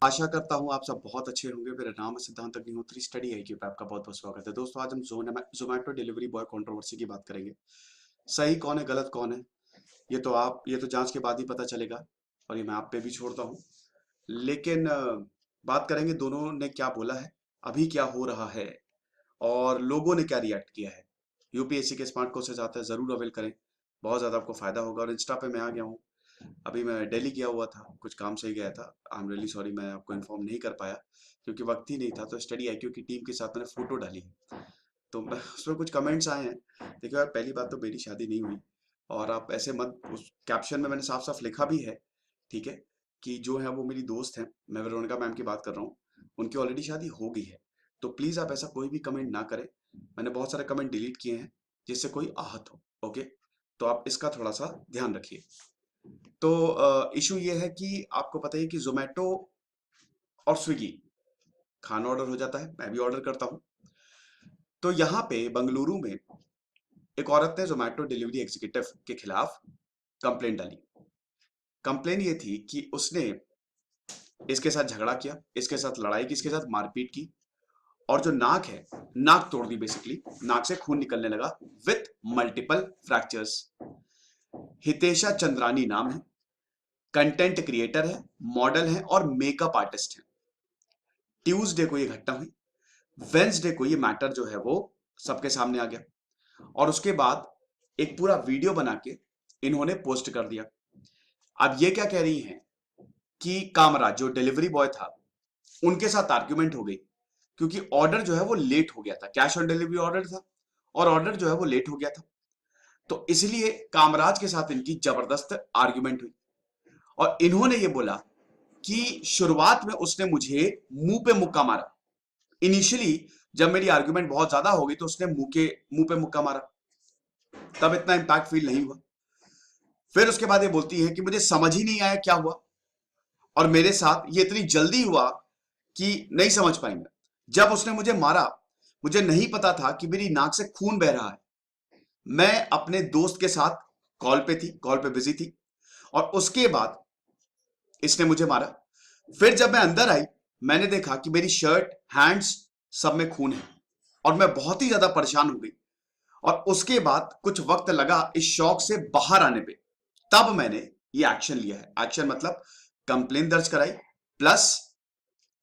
आशा करता हूँ आप सब बहुत अच्छे होंगे। मेरा नाम है सिद्धांत अग्निहोत्री, स्टडी आईक्यू पे आपका बहुत बहुत स्वागत है। दोस्तों, आज हम जोमेटो डिलीवरी बॉय कंट्रोवर्सी की बात करेंगे। सही कौन है, गलत कौन है, ये तो जांच के बाद ही पता चलेगा, और ये मैं आप पे भी छोड़ता हूँ। लेकिन बात करेंगे दोनों ने क्या बोला है, अभी क्या हो रहा है, और लोगों ने क्या रिएक्ट किया है। यूपीएससी के स्मार्ट कोर्सेज आते हैं, जरूर अवेल करें, बहुत ज्यादा आपको फायदा होगा। और इंस्टा पे मैं आ गया हूँ। अभी मैं दिल्ली गया हुआ था, कुछ काम से ही गया था। आई एम रियली सॉरी, मैं आपको इन्फॉर्म नहीं कर पाया क्योंकि वक्त ही नहीं था। तो स्टडी आईक्यू की टीम के साथ मैंने फोटो डाली है, तो मैं उसमें कुछ कमेंट्स आए हैं। देखो यार, पहली बात तो मेरी शादी नहीं हुई, और आप ऐसे मत, उस कैप्शन में मैंने साफ साफ लिखा भी है, ठीक है, कि जो है वो मेरी दोस्त हैं। मैं वेरोनिका मैम की बात कर रहा हूँ, उनकी ऑलरेडी शादी हो गई है। तो प्लीज आप ऐसा कोई भी कमेंट ना करें। मैंने बहुत सारे कमेंट डिलीट किए हैं जिससे कोई आहत हो। ओके, तो आप इसका थोड़ा सा ध्यान रखिए। तो इशू ये है कि आपको पता ही है कि जोमेटो और स्विगी, खाना ऑर्डर हो जाता है, मैं भी ऑर्डर करता हूँ। तो यहाँ पे बंगलुरु में एक औरत ने जोमेटो डिलीवरी एग्जीक्यूटिव के खिलाफ कंप्लेंट डाली। कंप्लेंट ये थी कि उसने इसके साथ झगड़ा किया, इसके साथ लड़ाई की, इसके साथ मारपीट की, और जो नाक है, नाक तोड़ दी। बेसिकली नाक से खून निकलने लगा with multiple fractures. Hitesha Chandrani नाम है, कंटेंट क्रिएटर है, मॉडल है और मेकअप आर्टिस्ट है। ट्यूसडे को ये घटना हुई, वेंसडे को ये मैटर जो है वो सबके सामने आ गया, और उसके बाद एक पूरा वीडियो बना के इन्होंने पोस्ट कर दिया। अब ये क्या कह रही हैं कि कामराज जो डिलीवरी बॉय था, उनके साथ आर्ग्यूमेंट हो गई, क्योंकि ऑर्डर जो है वो लेट हो गया था। कैश ऑन डिलीवरी ऑर्डर था, और ऑर्डर जो है वो लेट हो गया था। तो इसलिए कामराज के साथ इनकी जबरदस्त आर्ग्यूमेंट हुई, और इन्होंने ये बोला कि शुरुआत में उसने मुझे मुंह पे मुक्का मारा। इनिशियली जब मेरी आर्ग्यूमेंट बहुत ज्यादा हो गई तो उसने मुंह पे मुक्का मारा, तब इतना इंपैक्ट फील नहीं हुआ। फिर उसके बाद ये बोलती है कि मुझे समझ ही नहीं आया क्या हुआ, और मेरे साथ ये इतनी जल्दी हुआ कि नहीं समझ पाई मैं। जब उसने मुझे मारा, मुझे नहीं पता था कि मेरी नाक से खून बह रहा है। मैं अपने दोस्त के साथ कॉल पे थी, कॉल पे बिजी थी, और उसके बाद इसने मुझे मारा। फिर जब मैं अंदर आई, मैंने देखा कि मेरी शर्ट, हैंड्स, सब में खून है, और मैं बहुत ही ज्यादा परेशान हो गई। और उसके बाद कुछ वक्त लगा इस शौक से बाहर आने पे, तब मैंने ये एक्शन लिया है। एक्शन मतलब कंप्लेन दर्ज कराई, प्लस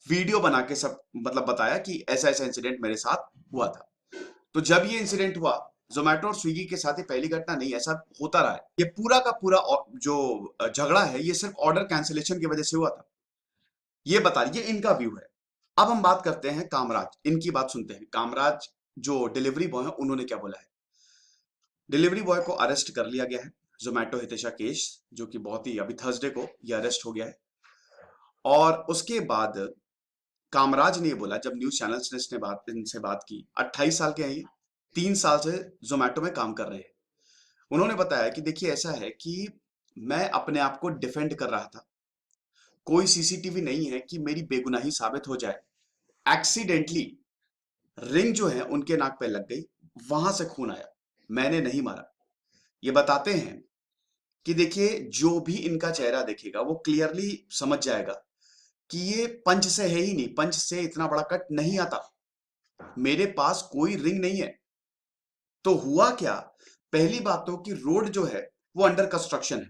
वीडियो बना के सब मतलब बताया कि ऐसा ऐसा इंसिडेंट मेरे साथ हुआ था। तो जब ये इंसिडेंट हुआ, जोमेटो और स्विगी के साथ, ये पहली घटना नहीं, ऐसा होता रहा है। ये पूरा का पूरा जो झगड़ा है, ये सिर्फ ऑर्डर कैंसिलेशन की वजह से हुआ था। ये बता रही, ये इनका व्यू है। अब हम बात करते हैं कामराज, इनकी बात सुनते हैं। कामराज जो डिलीवरी बॉय है, उन्होंने क्या बोला है। डिलीवरी बॉय को अरेस्ट कर लिया गया है, जोमेटो हितेशा केस, जो कि बहुत ही अभी थर्सडे को ये अरेस्ट हो गया है। और उसके बाद कामराज ने ये बोला, जब न्यूज चैनल्स ने इनसे बात की, 28 साल के हैं ये, 3 साल से जोमेटो में काम कर रहे हैं। उन्होंने बताया कि देखिए ऐसा है कि मैं अपने आप को डिफेंड कर रहा था, कोई सीसीटीवी नहीं है कि मेरी बेगुनाही साबित हो जाए। एक्सीडेंटली रिंग जो है उनके नाक पे लग गई, वहां से खून आया, मैंने नहीं मारा। ये बताते हैं कि देखिए, जो भी इनका चेहरा देखेगा वो क्लियरली समझ जाएगा कि ये पंच से है ही नहीं, पंच से इतना बड़ा कट नहीं आता। मेरे पास कोई रिंग नहीं है। तो हुआ क्या, पहली बात तो कि रोड जो है वो अंडर कंस्ट्रक्शन है,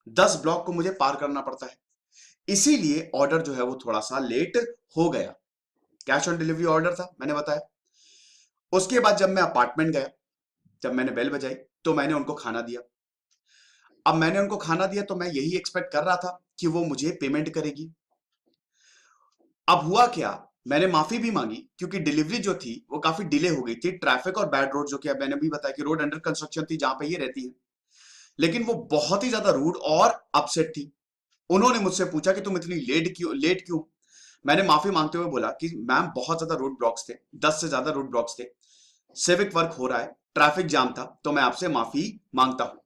10 ब्लॉक को मुझे पार करना पड़ता है, इसीलिए ऑर्डर जो है वो थोड़ा सा लेट हो गया। कैश ऑन डिलीवरी ऑर्डर था, मैंने बताया। उसके बाद जब मैं अपार्टमेंट गया, जब मैंने बेल बजाई, तो मैंने उनको खाना दिया। अब मैंने उनको खाना दिया तो मैं यही एक्सपेक्ट कर रहा था कि वो मुझे पेमेंट करेगी। अब हुआ क्या, मैंने माफी भी मांगी क्योंकि डिलीवरी जो थी वो काफी डिले हो गई थी, ट्रैफिक और बैड रोड, जो कि अब मैंने भी बताया कि रोड अंडर कंस्ट्रक्शन थी जहां पे ये रहती है। लेकिन वो बहुत ही ज्यादा रूड और अपसेट थी। उन्होंने मुझसे पूछा कि तुम इतनी लेट क्यों। मैंने माफी मांगते हुए बोला कि मैम बहुत ज्यादा रोड ब्लॉक्स थे, 10 से ज्यादा रोड ब्लॉक्स थे, सिविक वर्क हो रहा है, ट्रैफिक जाम था, तो मैं आपसे माफी मांगता हूं।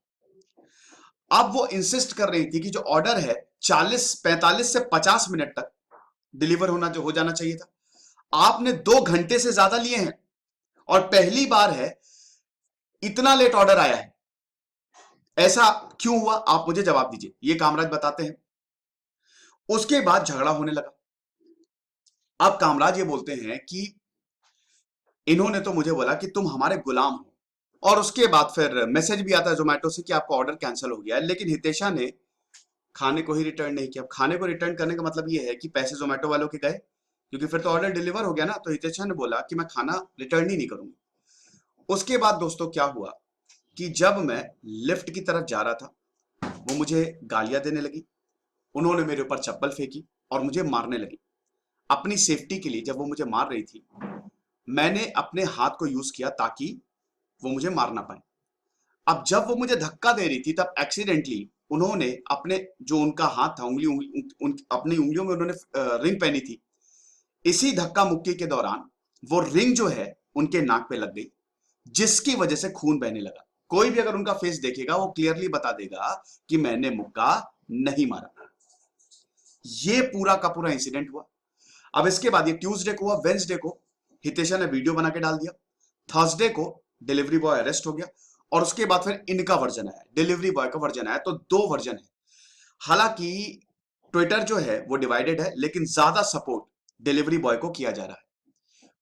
अब वो इंसिस्ट कर रही थी कि जो ऑर्डर है 45 से 50 मिनट तक डिलीवर होना जो हो जाना चाहिए था, आपने 2 घंटे से ज्यादा लिए हैं, और पहली बार है इतना लेट ऑर्डर आया है। ऐसा क्यों हुआ, आप मुझे जवाब दीजिए, ये कामराज बताते हैं। उसके बाद झगड़ा होने लगा, अब कामराज ये बोलते हैं कि इन्होंने तो मुझे बोला कि तुम हमारे गुलाम हो, और उसके बाद फिर मैसेज भी आता है जोमेटो से कि आपका ऑर्डर कैंसिल हो गया है। लेकिन हितेशा ने खाने को ही रिटर्न नहीं किया। अब खाने को रिटर्न करने का मतलब ये है कि पैसे जोमेटो वालों के गए, क्योंकि फिर तो ऑर्डर डिलीवर हो गया ना। तो हितेशा ने बोला कि मैं खाना रिटर्न ही नहीं करूंगी। उसके बाद दोस्तों क्या हुआ कि जब मैं लिफ्ट की तरफ जा रहा था, वो मुझे गालियां देने लगी, उन्होंने मेरे ऊपर चप्पल फेंकी और मुझे मारने लगी। अपनी सेफ्टी के लिए जब वो मुझे मार रही थी, मैंने अपने हाथ को यूज किया ताकि वो मुझे मार ना पाए। अब जब वो मुझे धक्का दे रही थी तब एक्सीडेंटली उन्होंने अपने जो उनका हाथ था, अपनी उंगलियों में उन्होंने रिंग पहनी थी। इसी धक्का मुक्की के दौरान वो रिंग जो है उनके नाक पे लग गई, जिसकी वजह से खून बहने लगा। कोई भी अगर उनका फेस देखेगा वो क्लियरली बता देगा कि मैंने मुक्का नहीं मारा। ये पूरा का पूरा इंसिडेंट हुआ। अब इसके बाद ये ट्यूसडे को हुआ। वेंसडे को हितेशा ने वीडियो बना के डाल दिया। थर्सडे को डिलीवरी बॉय अरेस्ट हो गया, और उसके बाद फिर इनका वर्जन आया, डिलीवरी बॉय का वर्जन आया। तो दो वर्जन है। हालांकि ट्विटर जो है वो डिवाइडेड है, लेकिन ज्यादा सपोर्ट डिलीवरी बॉय को किया जा रहा है।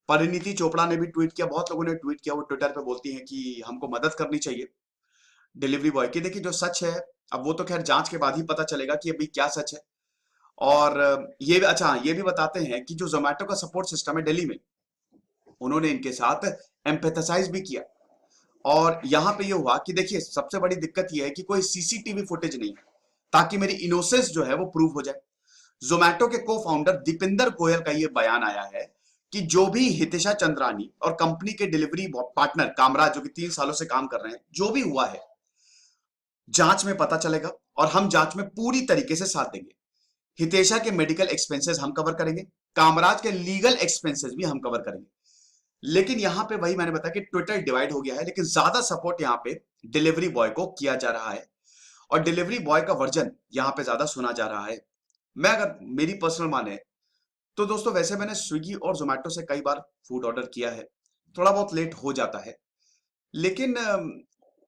परिणीति चोपड़ा ने भी ट्वीट किया, बहुत लोगों ने ट्वीट किया। वो ट्विटर पे बोलती हैं कि हमको मदद करनी चाहिए डिलीवरी बॉय की। देखिए जो सच है, अब वो तो खैर जांच के बाद ही पता चलेगा कि अभी क्या सच है। और ये अच्छा, ये भी बताते हैं कि जो जोमेटो का सपोर्ट सिस्टम है दिल्ली में, उन्होंने इनके साथ एम्पैथेसाइज भी किया। और यहां पे ये हुआ कि देखिए सबसे बड़ी दिक्कत ये है कि कोई सीसीटीवी फुटेज नहीं है, ताकि मेरी इनोसेंस जो है वो प्रूव हो जाए। जोमेटो के को फाउंडर दीपिंदर गोयल का ये बयान आया है कि जो भी हितेशा चंद्रानी और कंपनी के डिलीवरी पार्टनर कामराज, जो कि 3 सालों से काम कर रहे हैं, जो भी हुआ है जांच में पता चलेगा, और हम जांच में पूरी तरीके से साथ देंगे। हितेशा के मेडिकल एक्सपेंसेस हम कवर करेंगे, कामराज के लीगल एक्सपेंसेस भी हम कवर करेंगे। लेकिन यहां पे वही मैंने बताया कि ट्विटर डिवाइड हो गया है, लेकिन ज्यादा सपोर्ट यहां पे डिलीवरी बॉय को किया जा रहा है, और डिलीवरी बॉय का वर्जन यहां पे ज्यादा सुना जा रहा है। मैं अगर मेरी पर्सनल माने तो दोस्तों, वैसे मैंने स्विगी और जोमेटो से कई बार फूड ऑर्डर किया है, थोड़ा बहुत लेट हो जाता है। लेकिन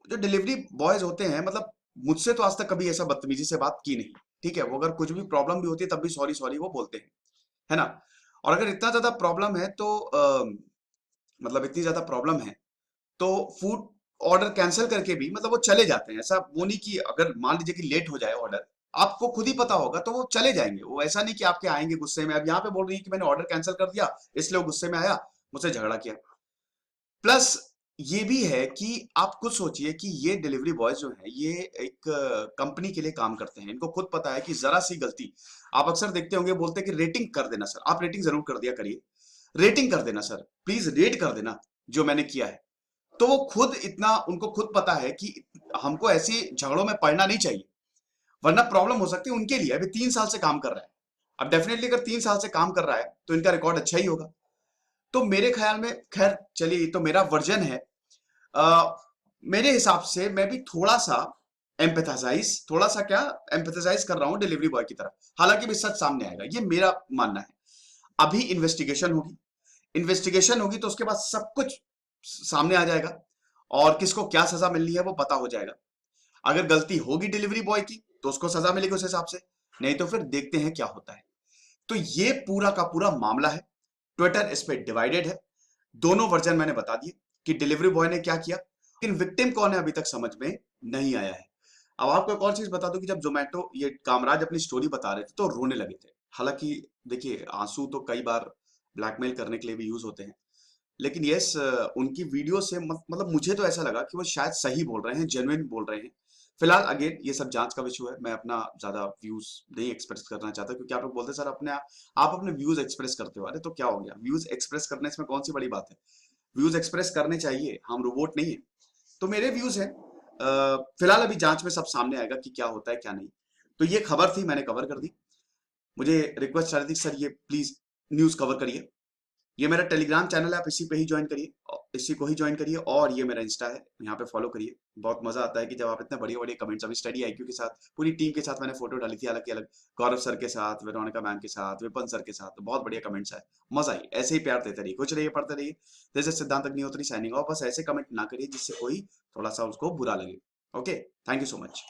जो डिलीवरी बॉयज होते हैं, मतलब मुझसे तो आज तक कभी ऐसा बदतमीजी से बात की नहीं। ठीक है, वो अगर कुछ भी प्रॉब्लम भी होती है तब भी सॉरी सॉरी वो बोलते हैं, है ना। और अगर इतना ज्यादा प्रॉब्लम है तो मतलब इतनी ज्यादा प्रॉब्लम है तो फूड ऑर्डर कैंसिल करके भी मतलब वो चले जाते हैं। ऐसा वो नहीं कि अगर मान लीजिए कि लेट हो जाए ऑर्डर, आपको खुद ही पता होगा तो वो चले जाएंगे। वो ऐसा नहीं कि आपके आएंगे गुस्से में। अब यहाँ पे बोल रही है कि मैंने ऑर्डर कैंसिल कर दिया इसलिए वो गुस्से में आया, मुझसे झगड़ा किया। प्लस ये भी है कि आप खुद सोचिए कि ये डिलीवरी बॉयज जो हैं ये एक कंपनी के लिए काम करते हैं। इनको खुद पता है कि जरा सी गलती, आप अक्सर देखते होंगे बोलते हैं कि रेटिंग कर देना सर, आप रेटिंग जरूर कर दिया करिए, रेटिंग कर देना सर, प्लीज रेट कर देना जो मैंने किया है। तो वो खुद इतना, उनको खुद पता है कि हमको ऐसी झगड़ों में पड़ना नहीं चाहिए, वरना प्रॉब्लम हो सकती है उनके लिए। अभी 3 साल से काम कर रहा है, अब डेफिनेटली अगर 3 साल से काम कर रहा है तो इनका रिकॉर्ड अच्छा ही होगा। तो मेरे ख्याल में, खैर चलिए, तो मेरा वर्जन है। अ, मेरे हिसाब से मैं भी थोड़ा सा क्या एम्पैथाइज कर रहा हूं डिलीवरी बॉय की तरफ। हालांकि भी सच सामने आएगा, ये मेरा मानना है। अभी इन्वेस्टिगेशन होगी तो उसके बाद सब कुछ सामने आ जाएगा, और किसको क्या सजा मिलनी है वो पता हो जाएगा। अगर गलती होगी डिलीवरी बॉय की तो उसको सजा मिलेगी उस हिसाब से, नहीं तो फिर देखते हैं क्या होता है। तो ये पूरा का पूरा मामला है। ट्विटर इस पे डिवाइडेड है। दोनों वर्जन मैंने बता दिए कि डिलीवरी बॉय ने क्या किया, लेकिन विक्टिम कौन है अभी तक समझ में नहीं आया है। अब आपको एक और चीज बता दूं कि जब जोमेटो ये कामराज अपनी स्टोरी बता रहे थे तो रोने लगे थे। हालांकि देखिए आंसू तो कई बार ब्लैकमेल करने के लिए भी यूज होते हैं, लेकिन यस, उनकी वीडियो से मतलब मुझे तो ऐसा लगा कि वो शायद सही बोल रहे हैं, जेन्युइन बोल रहे हैं। फिलहाल अगेन ये सब जांच का विषय है, मैं अपना ज्यादा व्यूज नहीं एक्सप्रेस करना चाहता, क्योंकि आप लोग बोलते हैं सर आप अपने व्यूज एक्सप्रेस करते हो। अरे तो क्या हो गया, व्यूज एक्सप्रेस करने इसमें कौन सी बड़ी बात है। व्यूज एक्सप्रेस करने चाहिए, हम रोबोट नहीं है। तो मेरे व्यूज हैं। फिलहाल अभी जांच में सब सामने आएगा कि क्या होता है क्या नहीं। तो ये खबर थी, मैंने कवर कर दी। मुझे रिक्वेस्ट आ रही थी सर ये प्लीज न्यूज कवर करिए। ये मेरा टेलीग्राम चैनल है, आप इसी पे ही ज्वाइन करिए, इसी को ही ज्वाइन करिए, और ये मेरा इंस्टा है, यहाँ पे फॉलो करिए। बहुत मजा आता है कि जब आप इतने बढ़िया बढ़िया कमेंट्स, अभी स्टडी आईक्यू के साथ पूरी टीम के साथ मैंने फोटो डाली थी अलग अलग, गौरव सर के साथ, वेरोनिका मैम के साथ, विपन सर के साथ, तो बहुत बढ़िया कमेंट्स आए, मजा आई। ऐसे ही प्यार देते रहिए, कुछ रहिए, पढ़ते रहिए। जैसे सिद्धांत अग्निहोत्री साइनिंग ऑफ। बस ऐसे कमेंट ना करिए जिससे कोई थोड़ा सा उसको बुरा लगे। Okay, thank you so much.